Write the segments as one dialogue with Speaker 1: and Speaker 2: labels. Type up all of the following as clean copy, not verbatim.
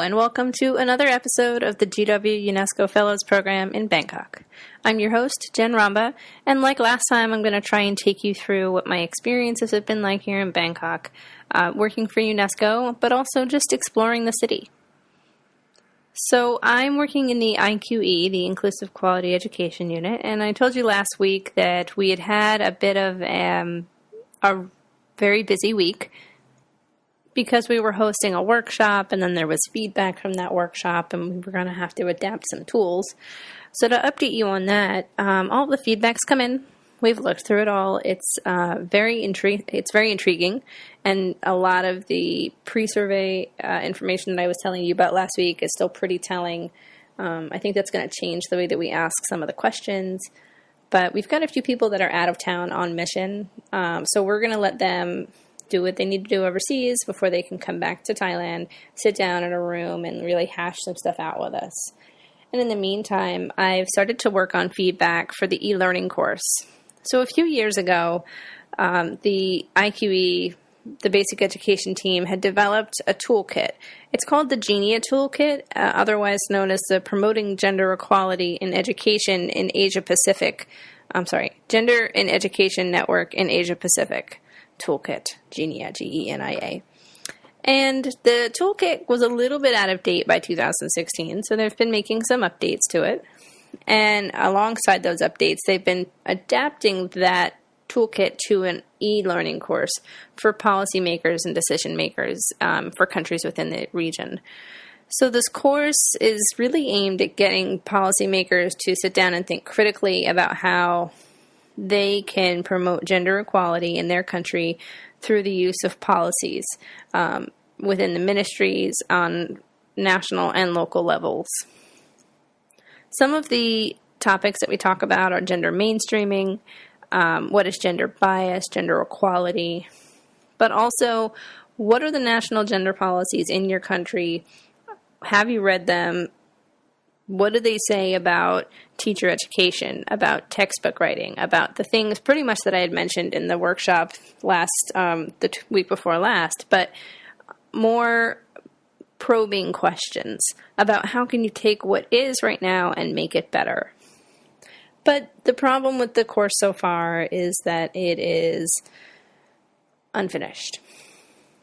Speaker 1: and welcome to another episode of the GW UNESCO Fellows program in Bangkok. I'm your host, Jen Romba, and like last time, I'm going to try and take you through what my experiences have been like here in Bangkok, working for UNESCO, but also just exploring the city. So I'm working in the IQE, the Inclusive Quality Education Unit, and I told you last week that we had a bit of a very busy week because we were hosting a workshop, and then there was feedback from that workshop, and we were going to have to adapt some tools. So to update you on that, all the feedback's come in. We've looked through it all. It's very intriguing, and a lot of the pre-survey information that I was telling you about last week is still pretty telling. I think that's going to change the way that we ask some of the questions. But we've got a few people that are out of town on mission, so we're going to let them do what they need to do overseas before they can come back to Thailand, sit down in a room, and really hash some stuff out with us. And in the meantime, I've started to work on feedback for the e-learning course. So a few years ago, the IQE, the basic education team, had developed a toolkit. It's called the GENIA Toolkit, otherwise known as the Promoting Gender Equality in Education in Asia Pacific. Gender in Education Network in Asia Pacific Toolkit, GENIA, G-E-N-I-A. And the toolkit was a little bit out of date by 2016, so they've been making some updates to it. And alongside those updates, they've been adapting that toolkit to an e-learning course for policymakers and decision makers for countries within the region. So this course is really aimed at getting policymakers to sit down and think critically about how they can promote gender equality in their country through the use of policies within the ministries on national and local levels. Some of the topics that we talk about are gender mainstreaming, what is gender bias, gender equality, but also what are the national gender policies in your country? Have you read them? What do they say about teacher education, about textbook writing, about the things pretty much that I had mentioned in the workshop the week before last, but more probing questions about how can you take what is right now and make it better. But the problem with the course so far is that it is unfinished.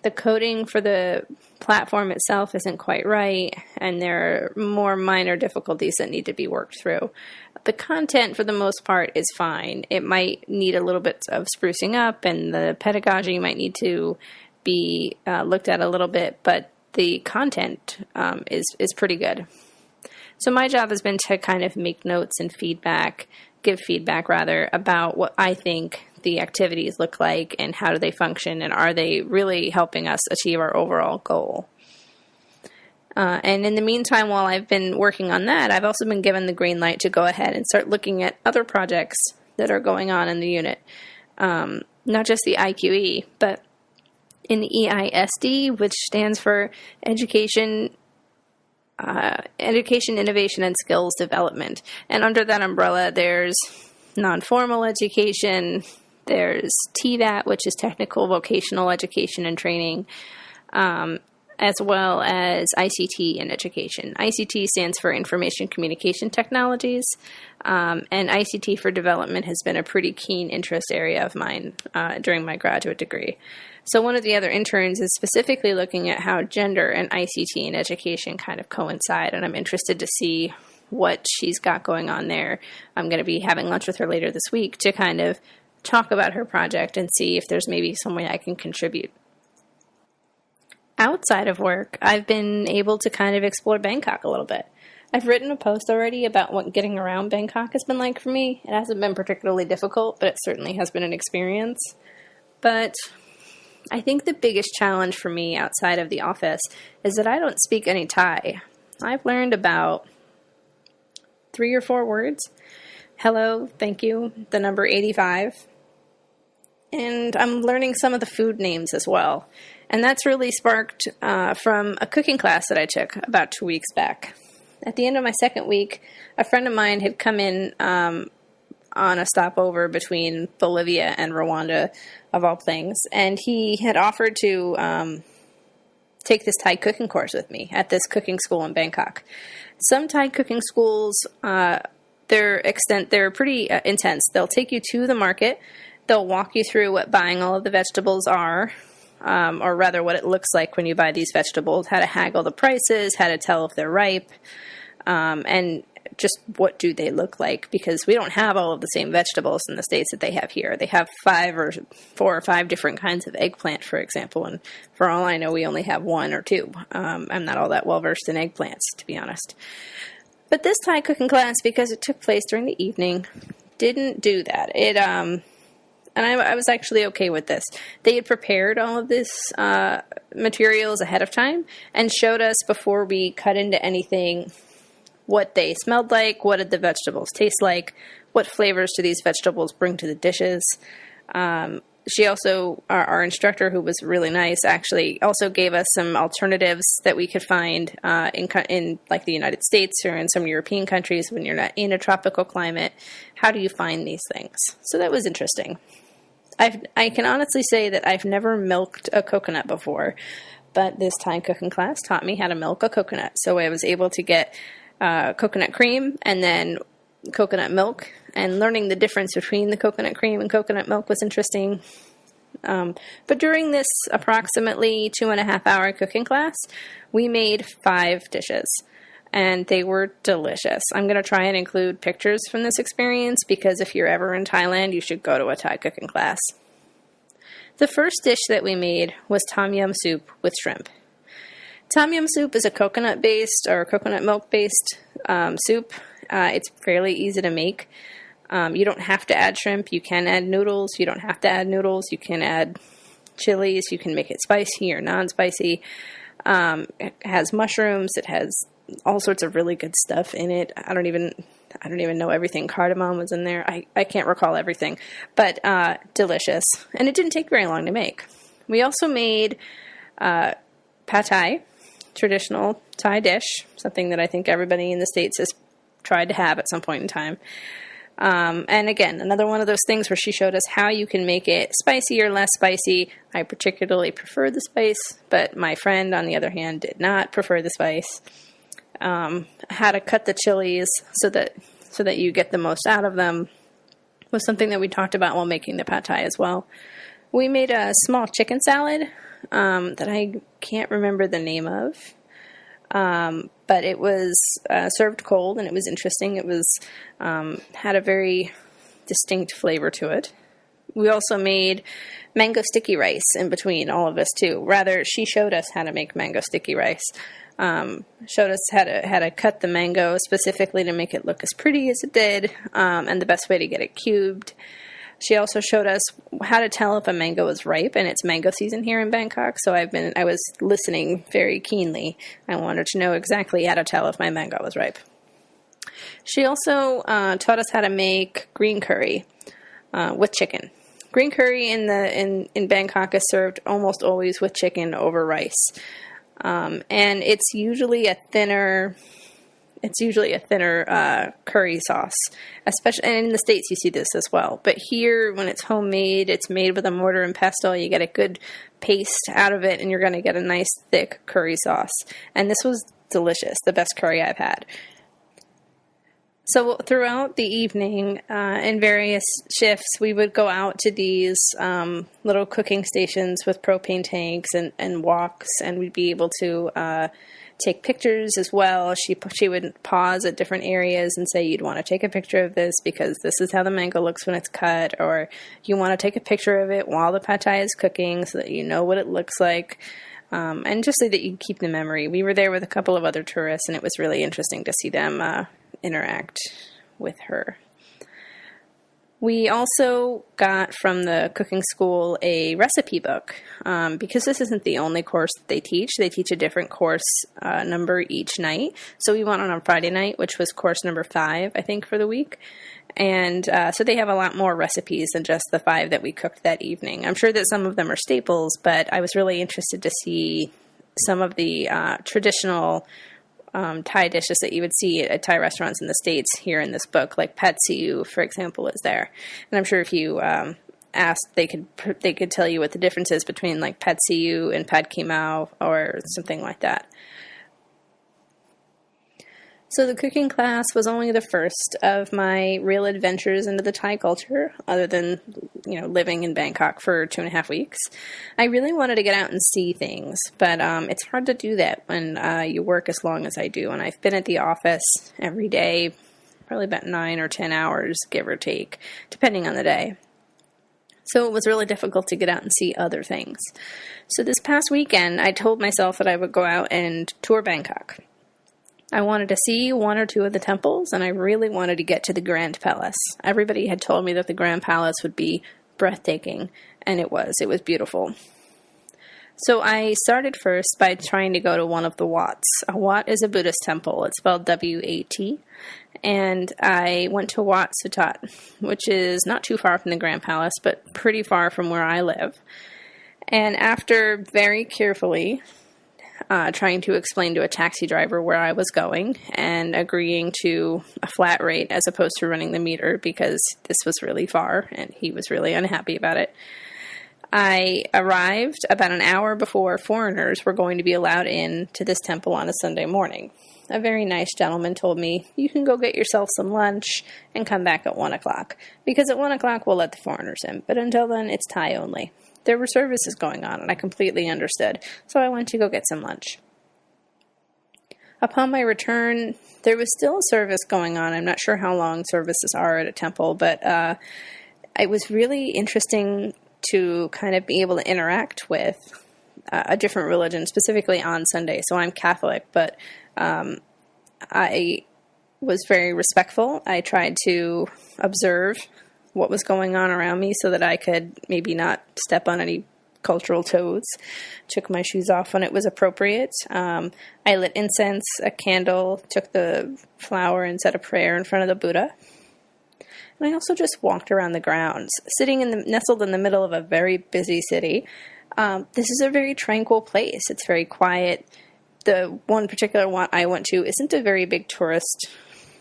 Speaker 1: The coding for the platform itself isn't quite right, and there are more minor difficulties that need to be worked through. The content, for the most part, is fine. It might need a little bit of sprucing up, and the pedagogy might need to be looked at a little bit, but the content is pretty good. So my job has been to kind of make notes and give feedback about what I think the activities look like and how do they function and are they really helping us achieve our overall goal. And in the meantime, while I've been working on that, I've also been given the green light to go ahead and start looking at other projects that are going on in the unit. Not just the IQE, but in the EISD, which stands for Education, Innovation, and Skills Development. And under that umbrella, there's non-formal education, there's TVAT, which is Technical Vocational Education and Training, as well as ICT in education. ICT stands for Information Communication Technologies, and ICT for Development has been a pretty keen interest area of mine during my graduate degree. So one of the other interns is specifically looking at how gender and ICT in education kind of coincide, and I'm interested to see what she's got going on there. I'm going to be having lunch with her later this week to kind of talk about her project and see if there's maybe some way I can contribute. Outside of work, I've been able to kind of explore Bangkok a little bit. I've written a post already about what getting around Bangkok has been like for me. It hasn't been particularly difficult, but it certainly has been an experience. But I think the biggest challenge for me outside of the office is that I don't speak any Thai. I've learned about 3 or 4 words. Hello, thank you, the number 85. And I'm learning some of the food names as well. And that's really sparked from a cooking class that I took about 2 weeks back. At the end of my second week, a friend of mine had come in on a stopover between Bolivia and Rwanda, of all things, and he had offered to take this Thai cooking course with me at this cooking school in Bangkok. Some Thai cooking schools, they're pretty intense. They'll take you to the market. They'll walk you through what buying all of the vegetables are, or rather what it looks like when you buy these vegetables, how to haggle the prices, how to tell if they're ripe, and just what do they look like, because we don't have all of the same vegetables in the States that they have here. They have 4 or 5 different kinds of eggplant, for example, and for all I know, we only have 1 or 2. I'm not all that well versed in eggplants, to be honest. But this Thai cooking class, because it took place during the evening, didn't do that. And I was actually okay with this. They had prepared all of this materials ahead of time and showed us before we cut into anything what they smelled like, what did the vegetables taste like, what flavors do these vegetables bring to the dishes. She also, our instructor, who was really nice, actually also gave us some alternatives that we could find in like the United States or in some European countries when you're not in a tropical climate. How do you find these things? So that was interesting. I can honestly say that I've never milked a coconut before, but this Thai cooking class taught me how to milk a coconut. So I was able to get coconut cream and then coconut milk, and learning the difference between the coconut cream and coconut milk was interesting. But during this approximately 2.5 hour cooking class, we made 5 dishes, and they were delicious. I'm going to try and include pictures from this experience, because if you're ever in Thailand, you should go to a Thai cooking class. The first dish that we made was tom yum soup with shrimp. Tom yum soup is a coconut-based or coconut milk-based soup. It's fairly easy to make. You don't have to add shrimp. You can add noodles. You don't have to add noodles. You can add chilies. You can make it spicy or non-spicy. It has mushrooms. It has all sorts of really good stuff in it. I don't even know everything. Cardamom was in there. I can't recall everything, but delicious. And it didn't take very long to make. We also made pad thai, traditional Thai dish, something that I think everybody in the States has tried to have at some point in time. And again, another one of those things where she showed us how you can make it spicy or less spicy. I particularly prefer the spice, but my friend, on the other hand, did not prefer the spice. How to cut the chilies so that you get the most out of them was something that we talked about while making the pad thai as well. We made a small chicken salad that I can't remember the name of, but it was served cold, and it was interesting. It was had a very distinct flavor to it. We also made mango sticky rice in between all of this too. Rather, she showed us how to make mango sticky rice. Showed us how to cut the mango specifically to make it look as pretty as it did, and the best way to get it cubed. She also showed us how to tell if a mango is ripe, and it's mango season here in Bangkok, so I was listening very keenly. I wanted to know exactly how to tell if my mango was ripe. She also taught us how to make green curry with chicken. Green curry in Bangkok is served almost always with chicken over rice, and it's usually a thinner curry sauce, especially, and in the States you see this as well. But here, when it's homemade, it's made with a mortar and pestle. You get a good paste out of it, and you're going to get a nice thick curry sauce. And this was delicious, the best curry I've had. So throughout the evening, in various shifts, we would go out to these little cooking stations with propane tanks and walks, and we'd be able to take pictures as well. She would pause at different areas and say, you'd want to take a picture of this because this is how the mango looks when it's cut, or you want to take a picture of it while the pad thai is cooking so that you know what it looks like, and just so that you can keep the memory. We were there with a couple of other tourists, and it was really interesting to see them interact with her. We also got from the cooking school a recipe book, because this isn't the only course that they teach. They teach a different course number each night. So we went on Friday night, which was course number 5, I think, for the week. And so they have a lot more recipes than just the 5 that we cooked that evening. I'm sure that some of them are staples, but I was really interested to see some of the traditional Thai dishes that you would see at Thai restaurants in the States here in this book, like pad see ew, for example, is there. And I'm sure if you asked, they could tell you what the difference is between like Pad See Ew and Pad Kee Mao or something like that. So the cooking class was only the first of my real adventures into the Thai culture, other than, living in Bangkok for 2.5 weeks. I really wanted to get out and see things, but it's hard to do that when you work as long as I do. And I've been at the office every day, probably about 9 or 10 hours, give or take, depending on the day. So it was really difficult to get out and see other things. So this past weekend, I told myself that I would go out and tour Bangkok. I wanted to see 1 or 2 of the temples, and I really wanted to get to the Grand Palace. Everybody had told me that the Grand Palace would be breathtaking, and it was. It was beautiful. So I started first by trying to go to one of the Wats. A Wat is a Buddhist temple. It's spelled W-A-T. And I went to Wat Sutat, which is not too far from the Grand Palace, but pretty far from where I live. And after very carefully trying to explain to a taxi driver where I was going and agreeing to a flat rate as opposed to running the meter because this was really far and he was really unhappy about it, I arrived about an hour before foreigners were going to be allowed in to this temple on a Sunday morning. A very nice gentleman told me, you can go get yourself some lunch and come back at 1 o'clock, because at 1 o'clock we'll let the foreigners in, but until then it's Thai only. There were services going on, and I completely understood, so I went to go get some lunch. Upon my return, there was still a service going on. I'm not sure how long services are at a temple, but it was really interesting to kind of be able to interact with a different religion, specifically on Sunday. So I'm Catholic, but I was very respectful. I tried to observe what was going on around me so that I could maybe not step on any cultural toes. Took my shoes off when it was appropriate. I lit incense, a candle, took the flower and said a prayer in front of the Buddha. And I also just walked around the grounds, nestled in the middle of a very busy city. This is a very tranquil place. It's very quiet. The one particular one I went to isn't a very big tourist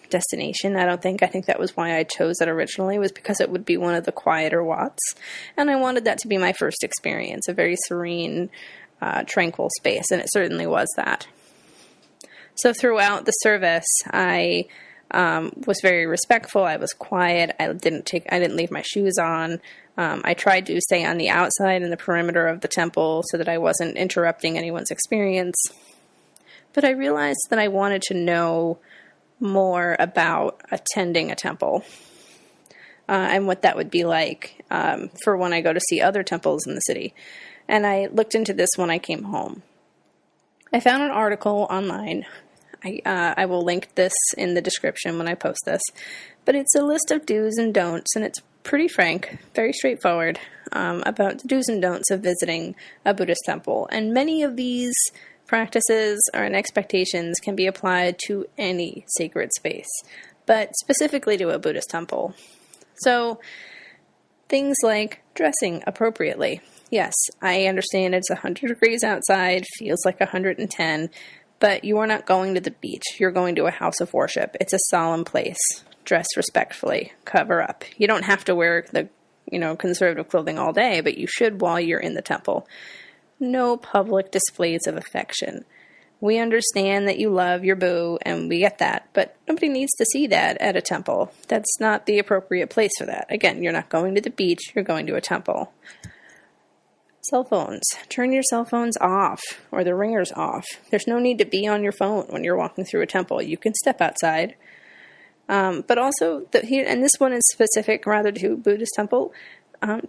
Speaker 1: destination, I don't think. I think that was why I chose it originally, was because it would be one of the quieter Wats. And I wanted that to be my first experience, a very serene, tranquil space, and it certainly was that. So throughout the service, I was very respectful. I was quiet. I didn't leave my shoes on. I tried to stay on the outside in the perimeter of the temple so that I wasn't interrupting anyone's experience. But I realized that I wanted to know more about attending a temple and what that would be like for when I go to see other temples in the city. And I looked into this when I came home. I found an article online. I will link this in the description when I post this. But it's a list of do's and don'ts, and it's pretty frank, very straightforward about the do's and don'ts of visiting a Buddhist temple. And many of these practices and expectations can be applied to any sacred space, but specifically to a Buddhist temple. So, things like dressing appropriately. Yes, I understand it's 100 degrees outside, feels like 110, but you are not going to the beach. You're going to a house of worship. It's a solemn place. Dress respectfully. Cover up. You don't have to wear the, conservative clothing all day, but you should while you're in the temple. No public displays of affection. We understand that you love your boo, and we get that, but nobody needs to see that at a temple. That's not the appropriate place for that. Again, you're not going to the beach, you're going to a temple. Cell phones. Turn your cell phones off, or the ringers off. There's no need to be on your phone when you're walking through a temple. You can step outside. But also, and this one is specific rather to Buddhist temple,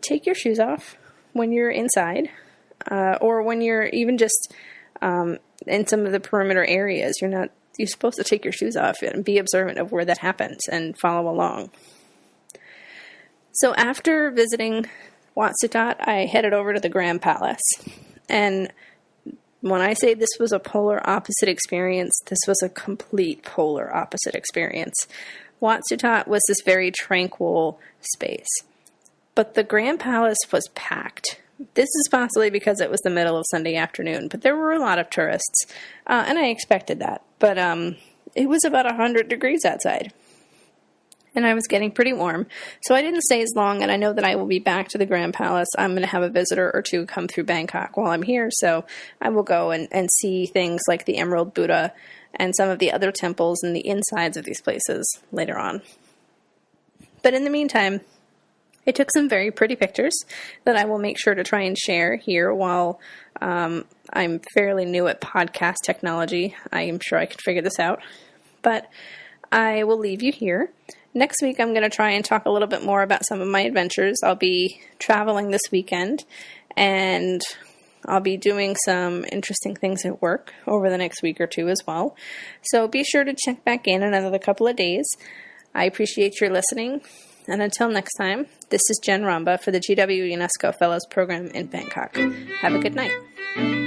Speaker 1: take your shoes off when you're inside. Or when you're even just in some of the perimeter areas, you're supposed to take your shoes off and be observant of where that happens and follow along. So after visiting Wat Sutat, I headed over to the Grand Palace. And when I say this was a polar opposite experience, this was a complete polar opposite experience. Wat Sutat was this very tranquil space. But the Grand Palace was packed. This is possibly because it was the middle of Sunday afternoon, but there were a lot of tourists, and I expected that. But it was about 100 degrees outside. and I was getting pretty warm, so I didn't stay as long, and I know that I will be back to the Grand Palace. I'm going to have a visitor or two come through Bangkok while I'm here, so I will go and see things like the Emerald Buddha and some of the other temples and the insides of these places later on. But in the meantime, I took some very pretty pictures that I will make sure to try and share here while I'm fairly new at podcast technology. I am sure I can figure this out. But I will leave you here. Next week, I'm going to try and talk a little bit more about some of my adventures. I'll be traveling this weekend, and I'll be doing some interesting things at work over the next week or two as well. So be sure to check back in another couple of days. I appreciate your listening. And until next time, this is Jen Romba for the GW UNESCO Fellows Program in Bangkok. Have a good night.